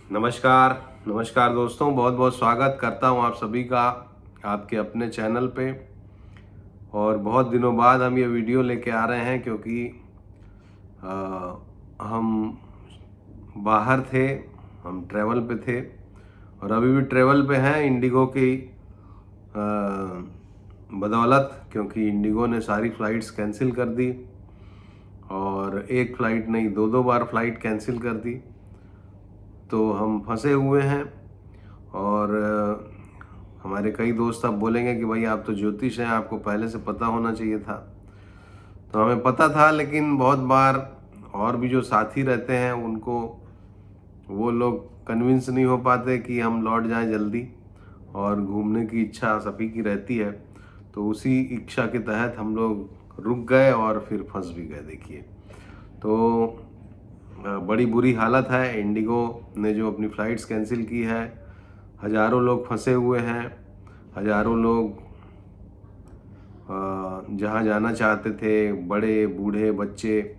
नमस्कार। नमस्कार दोस्तों, बहुत बहुत स्वागत करता हूं आप सभी का आपके अपने चैनल पे। और बहुत दिनों बाद हम ये वीडियो लेके आ रहे हैं क्योंकि हम बाहर थे, हम ट्रैवल पे थे और अभी भी ट्रैवल पे हैं इंडिगो की बदौलत, क्योंकि इंडिगो ने सारी फ़्लाइट्स कैंसिल कर दी और एक फ़्लाइट नहीं, दो दो बार फ़्लाइट कैंसिल कर दी। तो हम फंसे हुए हैं और हमारे कई दोस्त अब बोलेंगे कि भाई आप तो ज्योतिष हैं, आपको पहले से पता होना चाहिए था। तो हमें पता था, लेकिन बहुत बार और भी जो साथी रहते हैं उनको, वो लोग कन्विंस नहीं हो पाते कि हम लौट जाएं जल्दी, और घूमने की इच्छा सभी की रहती है। तो उसी इच्छा के तहत हम लोग रुक गए और फिर फंस भी गए। देखिए, तो बड़ी बुरी हालत है। इंडिगो ने जो अपनी फ़्लाइट्स कैंसिल की है, हज़ारों लोग फंसे हुए हैं। हज़ारों लोग जहाँ जाना चाहते थे, बड़े बूढ़े बच्चे,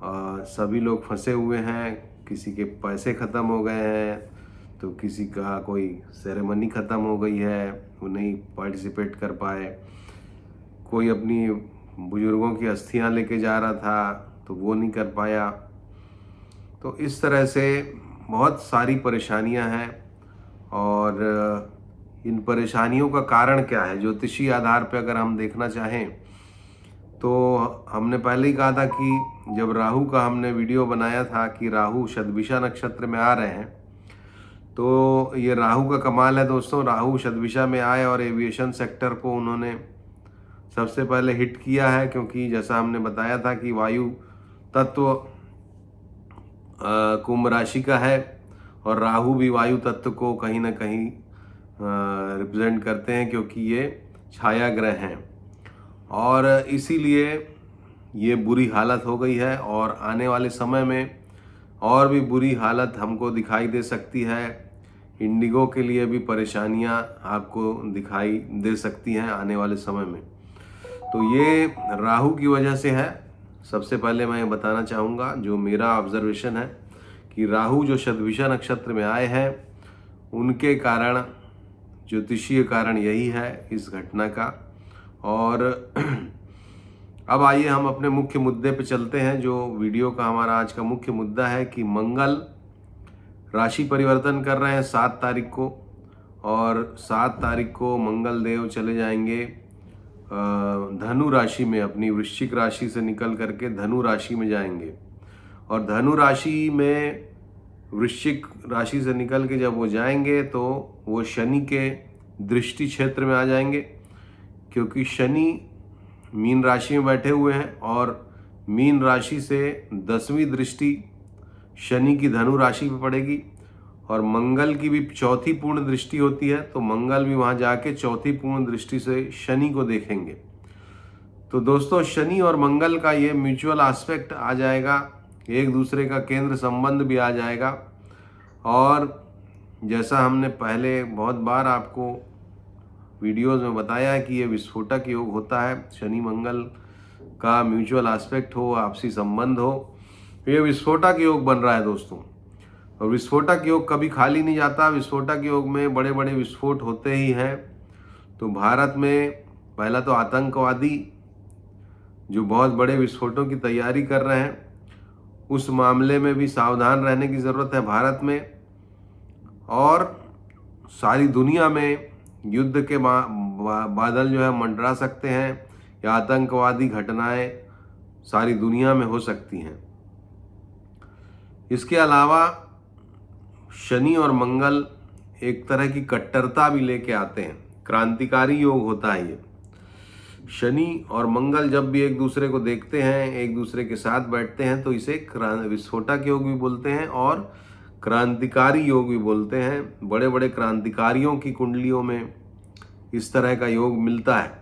सभी लोग फंसे हुए हैं। किसी के पैसे ख़त्म हो गए हैं, तो किसी का कोई सेरेमनी ख़त्म हो गई है, वो नहीं पार्टिसिपेट कर पाए। कोई अपनी बुज़ुर्गों की अस्थियां लेके जा रहा था, तो वो नहीं कर पाया। तो इस तरह से बहुत सारी परेशानियां हैं। और इन परेशानियों का कारण क्या है, ज्योतिषी आधार पे अगर हम देखना चाहें, तो हमने पहले ही कहा था कि जब राहु का हमने वीडियो बनाया था कि राहु शतभिषा नक्षत्र में आ रहे हैं, तो ये राहु का कमाल है दोस्तों। राहु शतभिषा में आए और एविएशन सेक्टर को उन्होंने सबसे पहले हिट किया है, क्योंकि जैसा हमने बताया था कि वायु तत्व कुंभ राशि का है और राहु भी वायु तत्व को कहीं ना कहीं रिप्रेजेंट करते हैं, क्योंकि ये छाया ग्रह हैं। और इसीलिए ये बुरी हालत हो गई है और आने वाले समय में और भी बुरी हालत हमको दिखाई दे सकती है। इंडिगो के लिए भी परेशानियां आपको दिखाई दे सकती हैं आने वाले समय में। तो ये राहु की वजह से है। सबसे पहले मैं बताना चाहूँगा, जो मेरा ऑब्जर्वेशन है, कि राहु जो शतभिषा नक्षत्र में आए हैं, उनके कारण, ज्योतिषीय कारण यही है इस घटना का। और अब आइए हम अपने मुख्य मुद्दे पे चलते हैं। जो वीडियो का हमारा आज का मुख्य मुद्दा है कि मंगल राशि परिवर्तन कर रहे हैं 7 तारीख को, और 7 तारीख को मंगल देव चले जाएंगे धनु राशि में। अपनी वृश्चिक राशि से निकल करके धनु राशि में जाएंगे, और धनु राशि में वृश्चिक राशि से निकल के जब वो जाएंगे तो वो शनि के दृष्टि क्षेत्र में आ जाएंगे, क्योंकि शनि मीन राशि में बैठे हुए हैं और मीन राशि से 10वीं दृष्टि शनि की धनु राशि पे पड़ेगी। और मंगल की भी चौथी पूर्ण दृष्टि होती है, तो मंगल भी वहाँ जाके चौथी पूर्ण दृष्टि से शनि को देखेंगे। तो दोस्तों, शनि और मंगल का ये म्यूचुअल एस्पेक्ट आ जाएगा, एक दूसरे का केंद्र संबंध भी आ जाएगा। और जैसा हमने पहले बहुत बार आपको वीडियोज़ में बताया है कि ये विस्फोटक योग होता है। शनि मंगल का म्यूचुअल एस्पेक्ट हो, आपसी संबंध हो, ये विस्फोटक योग बन रहा है दोस्तों। और विस्फोटक योग कभी खाली नहीं जाता। विस्फोटक योग में बड़े बड़े विस्फोट होते ही हैं। तो भारत में पहला तो आतंकवादी जो बहुत बड़े विस्फोटों की तैयारी कर रहे हैं, उस मामले में भी सावधान रहने की ज़रूरत है भारत में। और सारी दुनिया में युद्ध के बादल जो है मंडरा सकते हैं, या आतंकवादी घटनाएं सारी दुनिया में हो सकती हैं। इसके अलावा शनि और मंगल एक तरह की कट्टरता भी लेके आते हैं। क्रांतिकारी योग होता है ये। शनि और मंगल जब भी एक दूसरे को देखते हैं, एक दूसरे के साथ बैठते हैं, तो इसे विस्फोटक योग भी बोलते हैं और क्रांतिकारी योग भी बोलते हैं। बड़े बड़े क्रांतिकारियों की कुंडलियों में इस तरह का योग मिलता है।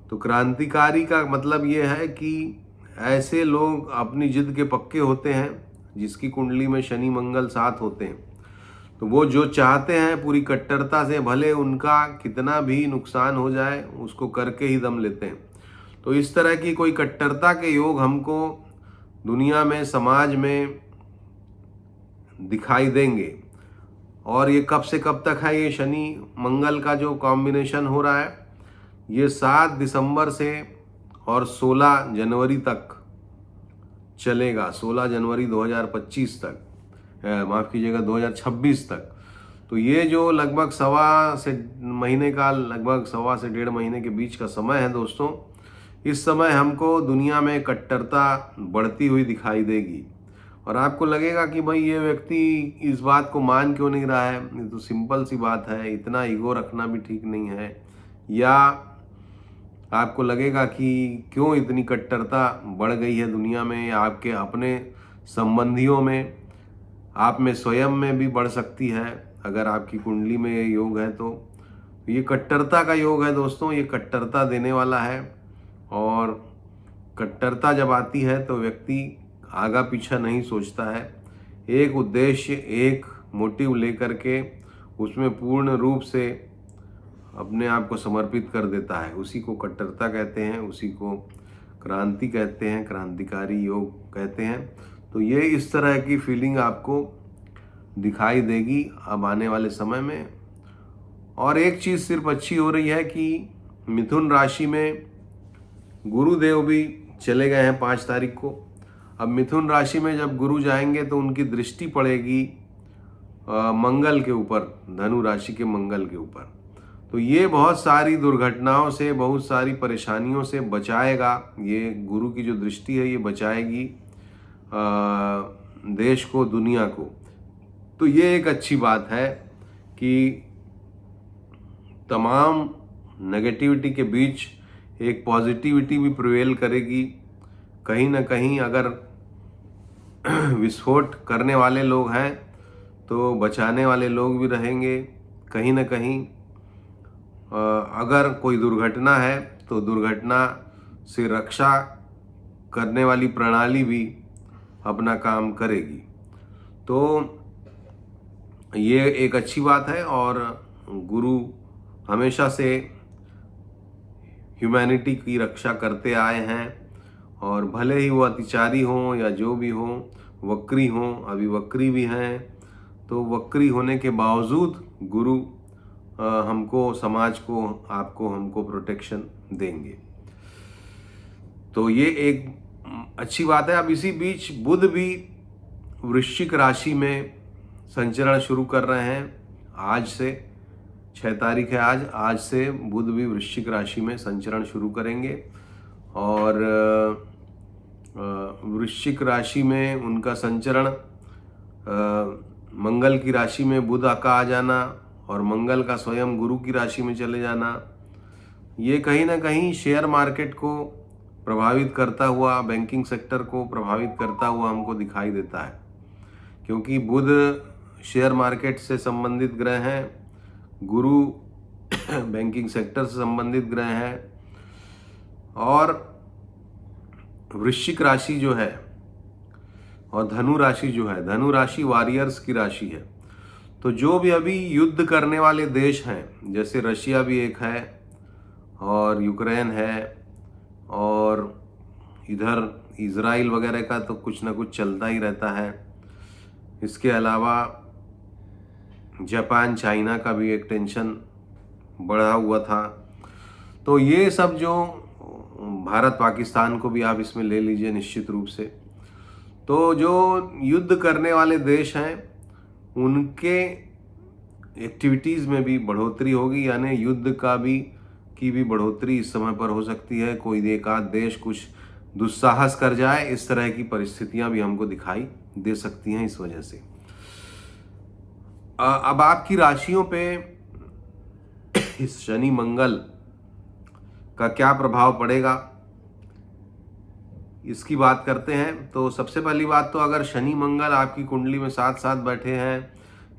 तो क्रांतिकारी का मतलब ये है कि ऐसे लोग अपनी जिद के पक्के होते हैं जिसकी कुंडली में शनि मंगल साथ होते हैं। तो वो जो चाहते हैं पूरी कट्टरता से, भले उनका कितना भी नुकसान हो जाए, उसको करके ही दम लेते हैं। तो इस तरह की कोई कट्टरता के योग हमको दुनिया में, समाज में दिखाई देंगे। और ये कब से कब तक है? ये शनि मंगल का जो कॉम्बिनेशन हो रहा है ये 7 दिसंबर से और 16 जनवरी तक चलेगा, 16 जनवरी 2025 तक, माफ़ कीजिएगा 2026 तक। तो ये जो लगभग सवा से महीने का, लगभग सवा से 1.5 महीने के बीच का समय है दोस्तों, इस समय हमको दुनिया में कट्टरता बढ़ती हुई दिखाई देगी। और आपको लगेगा कि भाई ये व्यक्ति इस बात को मान क्यों नहीं रहा है, ये तो सिंपल सी बात है, इतना ईगो रखना भी ठीक नहीं है। या आपको लगेगा कि क्यों इतनी कट्टरता बढ़ गई है दुनिया में, या आपके अपने संबंधियों में, आप में स्वयं में भी बढ़ सकती है अगर आपकी कुंडली में ये योग है। तो ये कट्टरता का योग है दोस्तों, ये कट्टरता देने वाला है। और कट्टरता जब आती है तो व्यक्ति आगा पीछा नहीं सोचता है, एक उद्देश्य, एक मोटिव लेकर के उसमें पूर्ण रूप से अपने आप को समर्पित कर देता है। उसी को कट्टरता कहते हैं, उसी को क्रांति कहते हैं, क्रांतिकारी योग कहते हैं। तो ये इस तरह की फीलिंग आपको दिखाई देगी अब आने वाले समय में। और एक चीज़ सिर्फ अच्छी हो रही है कि मिथुन राशि में गुरुदेव भी चले गए हैं 5 तारीख को। अब मिथुन राशि में जब गुरु जाएंगे तो उनकी दृष्टि पड़ेगी मंगल के ऊपर, धनु राशि के मंगल के ऊपर। तो ये बहुत सारी दुर्घटनाओं से, बहुत सारी परेशानियों से बचाएगा। ये गुरु की जो दृष्टि है ये बचाएगी देश को, दुनिया को। तो ये एक अच्छी बात है कि तमाम नेगेटिविटी के बीच एक पॉजिटिविटी भी प्रिवेल करेगी। कहीं ना कहीं अगर विस्फोट करने वाले लोग हैं तो बचाने वाले लोग भी रहेंगे। कहीं ना कहीं अगर कोई दुर्घटना है तो दुर्घटना से रक्षा करने वाली प्रणाली भी अपना काम करेगी। तो ये एक अच्छी बात है। और गुरु हमेशा से ह्यूमैनिटी की रक्षा करते आए हैं, और भले ही वो अतिचारी हों या जो भी हों, वक्री हों, अभी वक्री भी हैं, तो वक्री होने के बावजूद गुरु हमको, समाज को, आपको, हमको प्रोटेक्शन देंगे। तो ये एक अच्छी बात है। अब इसी बीच बुध भी वृश्चिक राशि में संचरण शुरू कर रहे हैं। आज से 6 तारीख है आज से बुध भी वृश्चिक राशि में संचरण शुरू करेंगे। और वृश्चिक राशि में उनका संचरण, मंगल की राशि में बुध का आ जाना और मंगल का स्वयं गुरु की राशि में चले जाना, ये कहीं ना कहीं शेयर मार्केट को प्रभावित करता हुआ, बैंकिंग सेक्टर को प्रभावित करता हुआ हमको दिखाई देता है। क्योंकि बुध शेयर मार्केट से संबंधित ग्रह हैं, गुरु बैंकिंग सेक्टर से संबंधित ग्रह हैं, और वृश्चिक राशि जो है और धनु राशि जो है, धनु राशि वॉरियर्स की राशि है। तो जो भी अभी युद्ध करने वाले देश हैं, जैसे रशिया भी एक है और यूक्रेन है, और इधर इजराइल वगैरह का तो कुछ ना कुछ चलता ही रहता है। इसके अलावा जापान, चाइना का भी एक टेंशन बढ़ा हुआ था। तो ये सब जो भारत, पाकिस्तान को भी आप इसमें ले लीजिए निश्चित रूप से। तो जो युद्ध करने वाले देश हैं उनके एक्टिविटीज़ में भी बढ़ोतरी होगी, यानी युद्ध की भी बढ़ोतरी इस समय पर हो सकती है। कोई एक आध देश कुछ दुस्साहस कर जाए, इस तरह की परिस्थितियां भी हमको दिखाई दे सकती हैं इस वजह से। अब आपकी राशियों पे इस शनि मंगल का क्या प्रभाव पड़ेगा, इसकी बात करते हैं। तो सबसे पहली बात तो अगर शनि मंगल आपकी कुंडली में साथ साथ बैठे हैं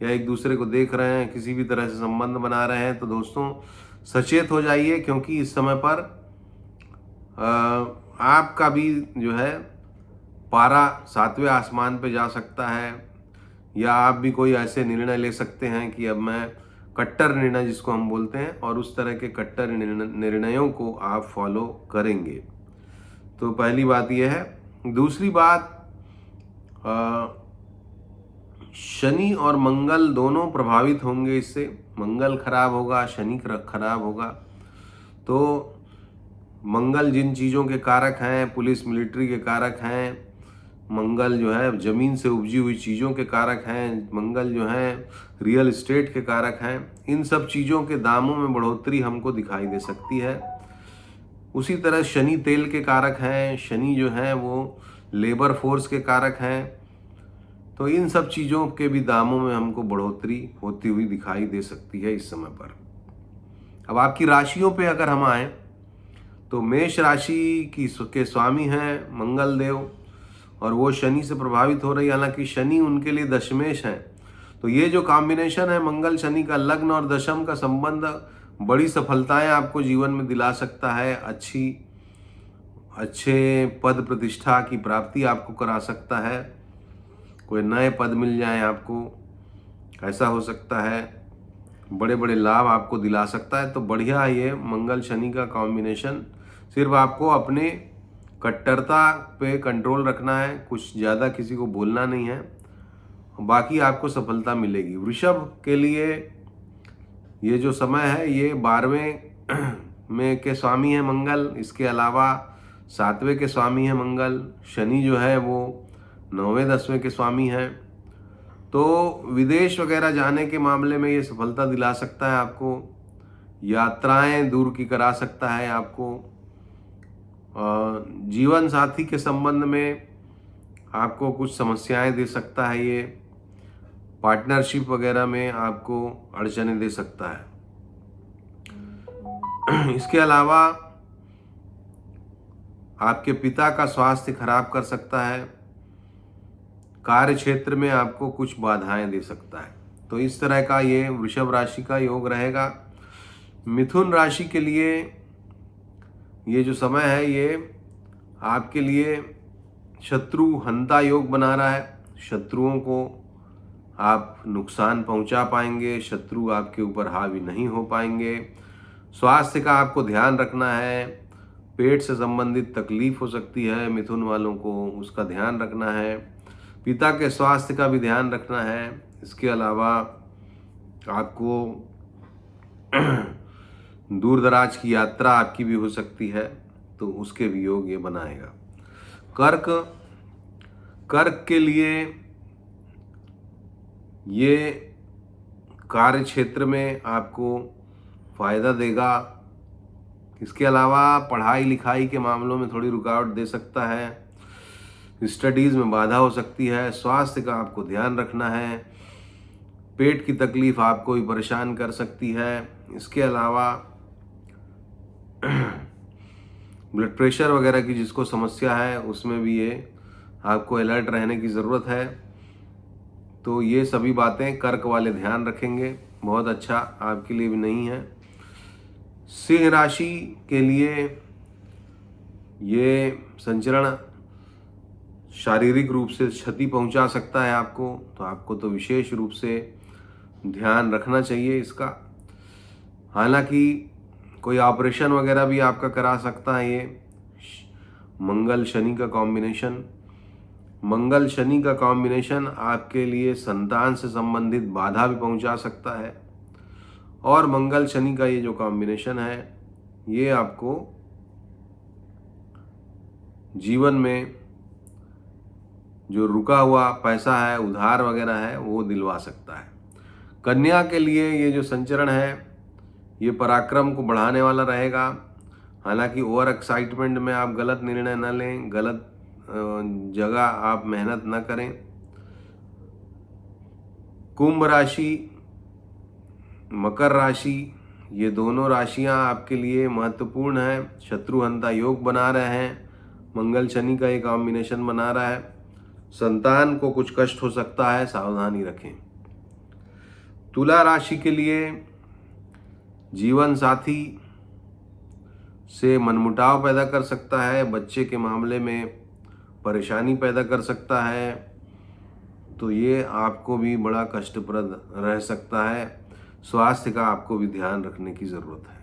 या एक दूसरे को देख रहे हैं, किसी भी तरह से संबंध बना रहे हैं, तो दोस्तों सचेत हो जाइए। क्योंकि इस समय पर आपका भी जो है पारा 7वें आसमान पे जा सकता है, या आप भी कोई ऐसे निर्णय ले सकते हैं कि अब मैं कट्टर निर्णय जिसको हम बोलते हैं, और उस तरह के कट्टर निर्णयों को आप फॉलो करेंगे। तो पहली बात यह है। दूसरी बात, शनि और मंगल दोनों प्रभावित होंगे इससे। मंगल खराब होगा, शनि खराब होगा। तो मंगल जिन चीज़ों के कारक हैं, पुलिस मिलिट्री के कारक हैं, मंगल जो है ज़मीन से उपजी हुई चीज़ों के कारक हैं, मंगल जो है रियल एस्टेट के कारक हैं। इन सब चीज़ों के दामों में बढ़ोतरी हमको दिखाई दे सकती है। उसी तरह शनि तेल के कारक हैं, शनि जो है वो लेबर फोर्स के कारक हैं। तो इन सब चीज़ों के भी दामों में हमको बढ़ोतरी होती हुई दिखाई दे सकती है इस समय पर। अब आपकी राशियों पे अगर हम आए तो मेष राशि के स्वामी हैं मंगल देव, और वो शनि से प्रभावित हो रही। हालांकि शनि उनके लिए दशमेश है। तो ये जो कॉम्बिनेशन है मंगल शनि का, लग्न और दशम का संबंध, बड़ी सफलताएं आपको जीवन में दिला सकता है। अच्छे पद प्रतिष्ठा की प्राप्ति आपको करा सकता है। कोई नए पद मिल जाए आपको, ऐसा हो सकता है। बड़े बड़े लाभ आपको दिला सकता है। तो बढ़िया है ये मंगल शनि का कॉम्बिनेशन। सिर्फ आपको अपने कट्टरता पे कंट्रोल रखना है, कुछ ज़्यादा किसी को बोलना नहीं है, बाकी आपको सफलता मिलेगी। वृषभ के लिए ये जो समय है ये 12वें में के स्वामी है मंगल। इसके अलावा 7वें के स्वामी है मंगल। शनि जो है वो 9वें 10वें के स्वामी हैं। तो विदेश वगैरह जाने के मामले में ये सफलता दिला सकता है आपको। यात्राएं दूर की करा सकता है आपको। जीवन साथी के संबंध में आपको कुछ समस्याएं दे सकता है ये। पार्टनरशिप वगैरह में आपको अड़चनें दे सकता है। इसके अलावा आपके पिता का स्वास्थ्य खराब कर सकता है। कार्य क्षेत्र में आपको कुछ बाधाएं दे सकता है। तो इस तरह का ये वृषभ राशि का योग रहेगा। मिथुन राशि के लिए ये जो समय है ये आपके लिए शत्रु हंता योग बना रहा है। शत्रुओं को आप नुकसान पहुंचा पाएंगे, शत्रु आपके ऊपर हावी नहीं हो पाएंगे। स्वास्थ्य का आपको ध्यान रखना है। पेट से संबंधित तकलीफ हो सकती है मिथुन वालों को, उसका ध्यान रखना है। पिता के स्वास्थ्य का भी ध्यान रखना है। इसके अलावा आपको दूर दराज की यात्रा आपकी भी हो सकती है, तो उसके भी योग ये बनाएगा। कर्क के लिए ये कार्य क्षेत्र में आपको फायदा देगा। इसके अलावा पढ़ाई लिखाई के मामलों में थोड़ी रुकावट दे सकता है। स्टडीज में बाधा हो सकती है। स्वास्थ्य का आपको ध्यान रखना है। पेट की तकलीफ आपको भी परेशान कर सकती है। इसके अलावा ब्लड प्रेशर वगैरह की जिसको समस्या है उसमें भी ये आपको अलर्ट रहने की ज़रूरत है। तो ये सभी बातें कर्क वाले ध्यान रखेंगे, बहुत अच्छा आपके लिए भी नहीं है। सिंह राशि के लिए ये संचरण शारीरिक रूप से क्षति पहुंचा सकता है आपको, तो आपको तो विशेष रूप से ध्यान रखना चाहिए इसका। हालांकि कोई ऑपरेशन वगैरह भी आपका करा सकता है ये मंगल शनि का कॉम्बिनेशन। मंगल शनि का कॉम्बिनेशन आपके लिए संतान से संबंधित बाधा भी पहुंचा सकता है। और मंगल शनि का ये जो कॉम्बिनेशन है ये आपको जीवन में जो रुका हुआ पैसा है, उधार वगैरह है, वो दिलवा सकता है। कन्या के लिए ये जो संचरण है ये पराक्रम को बढ़ाने वाला रहेगा। हालांकि ओवर एक्साइटमेंट में आप गलत निर्णय न लें, गलत जगह आप मेहनत न करें। कुंभ राशि, मकर राशि, ये दोनों राशियां आपके लिए महत्वपूर्ण हैं। शत्रुहंता योग बना रहे हैं, मंगल शनि का ये कॉम्बिनेशन बना रहा है। संतान को कुछ कष्ट हो सकता है, सावधानी रखें। तुला राशि के लिए जीवन साथी से मनमुटाव पैदा कर सकता है, बच्चे के मामले में परेशानी पैदा कर सकता है, तो ये आपको भी बड़ा कष्टप्रद रह सकता है। स्वास्थ्य का आपको भी ध्यान रखने की ज़रूरत है।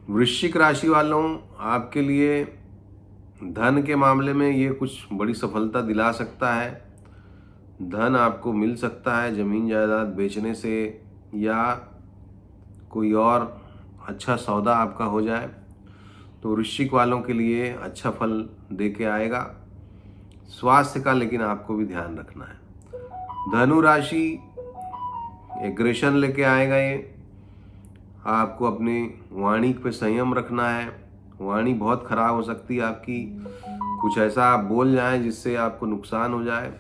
वृश्चिक राशि वालों, आपके लिए धन के मामले में ये कुछ बड़ी सफलता दिला सकता है। धन आपको मिल सकता है ज़मीन जायदाद बेचने से, या कोई और अच्छा सौदा आपका हो जाए। तो वृश्चिक वालों के लिए अच्छा फल दे के आएगा। स्वास्थ्य का लेकिन आपको भी ध्यान रखना है। धनु राशि एग्रेशन लेके आएगा ये। आपको अपनी वाणी पे संयम रखना है। वाणी बहुत खराब हो सकती है आपकी, कुछ ऐसा आप बोल जाएं जिससे आपको नुकसान हो जाए,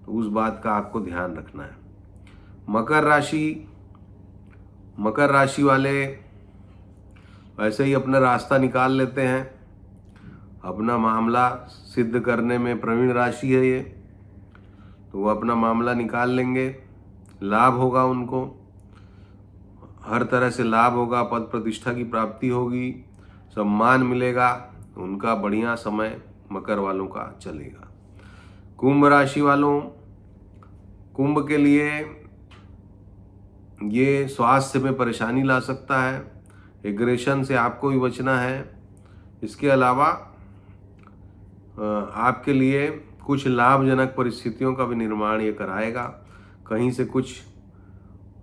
तो उस बात का आपको ध्यान रखना है। मकर राशि वाले ऐसे ही अपना रास्ता निकाल लेते हैं, अपना मामला सिद्ध करने में प्रवीण राशि है ये, तो वो अपना मामला निकाल लेंगे। लाभ होगा उनको, हर तरह से लाभ होगा, पद प्रतिष्ठा की प्राप्ति होगी, सम्मान मिलेगा। उनका बढ़िया समय मकर वालों का चलेगा। कुंभ राशि वालों, कुंभ के लिए ये स्वास्थ्य में परेशानी ला सकता है, एग्रेशन से आपको भी बचना है। इसके अलावा आपके लिए कुछ लाभजनक परिस्थितियों का भी निर्माण ये कराएगा। कहीं से कुछ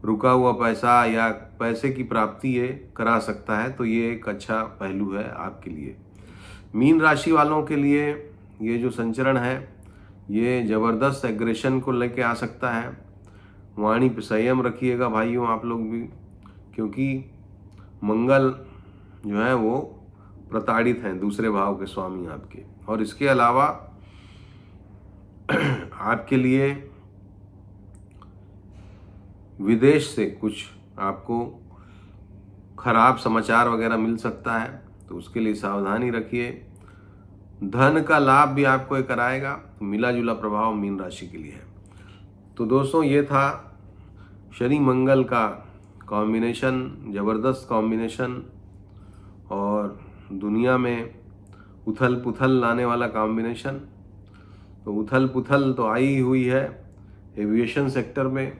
रुका हुआ पैसा या पैसे की प्राप्ति ये करा सकता है, तो ये एक अच्छा पहलू है आपके लिए। मीन राशि वालों के लिए ये जो संचरण है ये ज़बरदस्त एग्रेशन को लेके आ सकता है। वाणी पे संयम रखिएगा भाइयों आप लोग भी, क्योंकि मंगल जो है वो प्रताड़ित हैं, दूसरे भाव के स्वामी आपके। और इसके अलावा आपके लिए विदेश से कुछ आपको खराब समाचार वगैरह मिल सकता है, तो उसके लिए सावधानी रखिए। धन का लाभ भी आपको ये कराएगा, तो मिला जुला प्रभाव मीन राशि के लिए है। तो दोस्तों ये था शनि मंगल का कॉम्बिनेशन, ज़बरदस्त कॉम्बिनेशन, और दुनिया में उथल पुथल लाने वाला कॉम्बिनेशन। तो उथल पुथल तो आई हुई है एविएशन सेक्टर में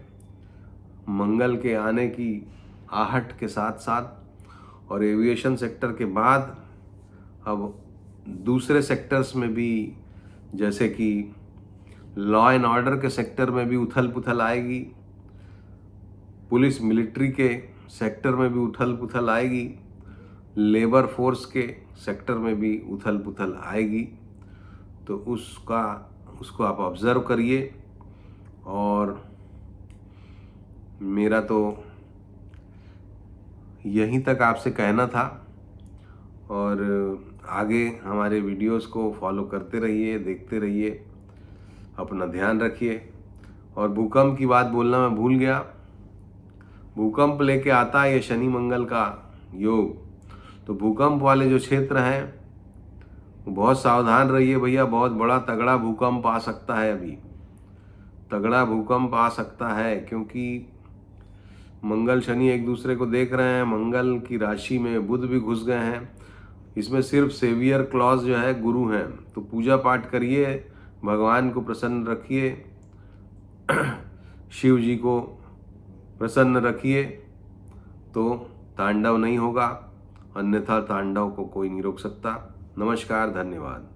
मंगल के आने की आहट के साथ साथ, और एविएशन सेक्टर के बाद अब दूसरे सेक्टर्स में भी, जैसे कि लॉ एंड ऑर्डर के सेक्टर में भी उथल पुथल आएगी, पुलिस मिलिट्री के सेक्टर में भी उथल पुथल आएगी, लेबर फोर्स के सेक्टर में भी उथल पुथल आएगी। तो उसको आप ऑब्ज़र्व करिए। और मेरा तो यहीं तक आपसे कहना था, और आगे हमारे वीडियोस को फॉलो करते रहिए, देखते रहिए, अपना ध्यान रखिए। और भूकंप की बात बोलना मैं भूल गया, भूकंप लेके आता है ये शनि मंगल का योग। तो भूकंप वाले जो क्षेत्र हैं वो बहुत सावधान रहिए भैया, बहुत बड़ा तगड़ा भूकंप आ सकता है। अभी तगड़ा भूकंप आ सकता है, क्योंकि मंगल शनि एक दूसरे को देख रहे हैं, मंगल की राशि में बुध भी घुस गए हैं। इसमें सिर्फ सेवियर क्लॉज जो है गुरु हैं। तो पूजा पाठ करिए, भगवान को प्रसन्न रखिए, शिव जी को प्रसन्न रखिए, तो तांडव नहीं होगा, अन्यथा तांडव को कोई नहीं रोक सकता। नमस्कार, धन्यवाद।